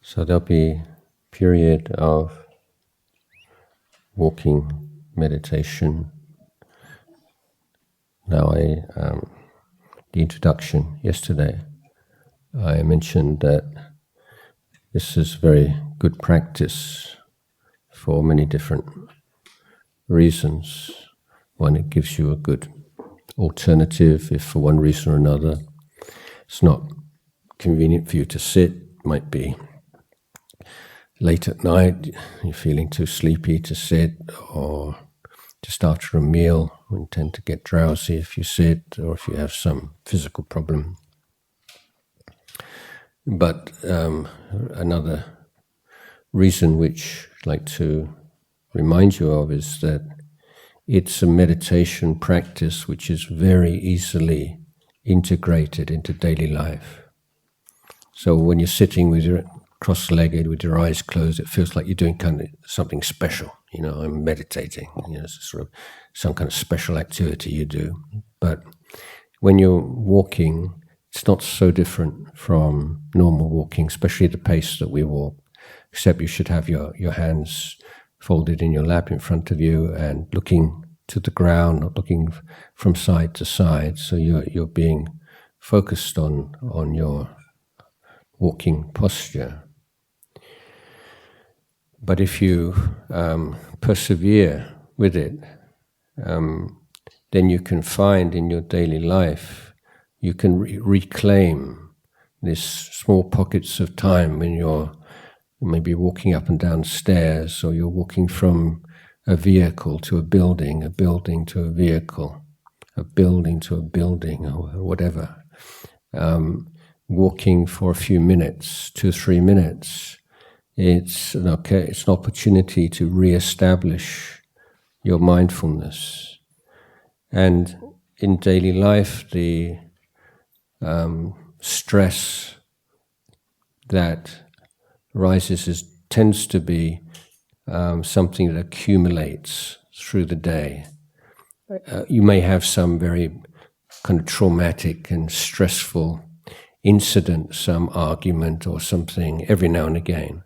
So there'll be a period of walking meditation. Now, the introduction yesterday, I mentioned that this is very good practice for many different reasons. One, it gives you a good alternative if for one reason or another it's not convenient for you to sit. It might be late at night, you're feeling too sleepy to sit, or just after a meal, you tend to get drowsy if you sit, or if you have some physical problem. But another reason which I'd like to remind you of is that it's a meditation practice which is very easily integrated into daily life. So when you're sitting with your cross-legged with your eyes closed, it feels like you're doing kind of something special. You know, I'm meditating. You know, it's sort of some kind of special activity you do. But when you're walking, it's not so different from normal walking, especially the pace that we walk, except you should have your hands folded in your lap in front of you and looking to the ground, not looking from side to side. So you're being focused on your walking posture. But if you persevere with it, then you can find in your daily life, you can reclaim these small pockets of time when you're maybe walking up and down stairs, or you're walking from a vehicle to a building to a vehicle, a building to a building, or whatever. Walking for a few minutes, 2-3 minutes, it's an opportunity to re-establish your mindfulness. And in daily life, the stress that arises tends to be something that accumulates through the day. You may have some very kind of traumatic and stressful incident, some argument or something every now and again.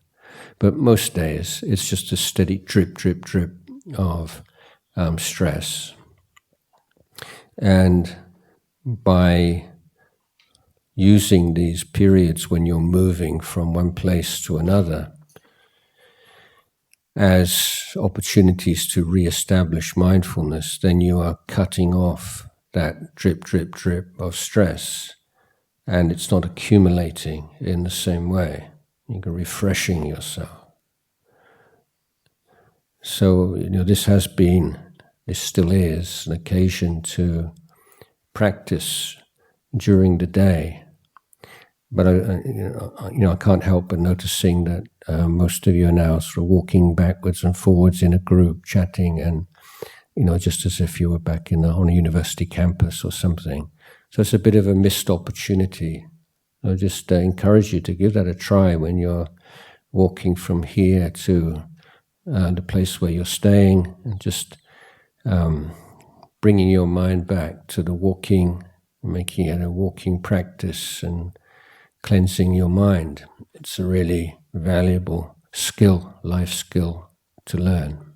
But most days, it's just a steady drip, drip, drip of stress. And by using these periods when you're moving from one place to another as opportunities to re-establish mindfulness, then you are cutting off that drip, drip, drip of stress, and it's not accumulating in the same way. You're refreshing yourself. So, this still is an occasion to practice during the day. But I can't help but noticing that most of you are now sort of walking backwards and forwards in a group, chatting, and just as if you were back on a university campus or something. So it's a bit of a missed opportunity. I just encourage you to give that a try when you're walking from here to the place where you're staying, and just bringing your mind back to the walking, making it a walking practice and cleansing your mind. It's a really valuable skill, life skill to learn.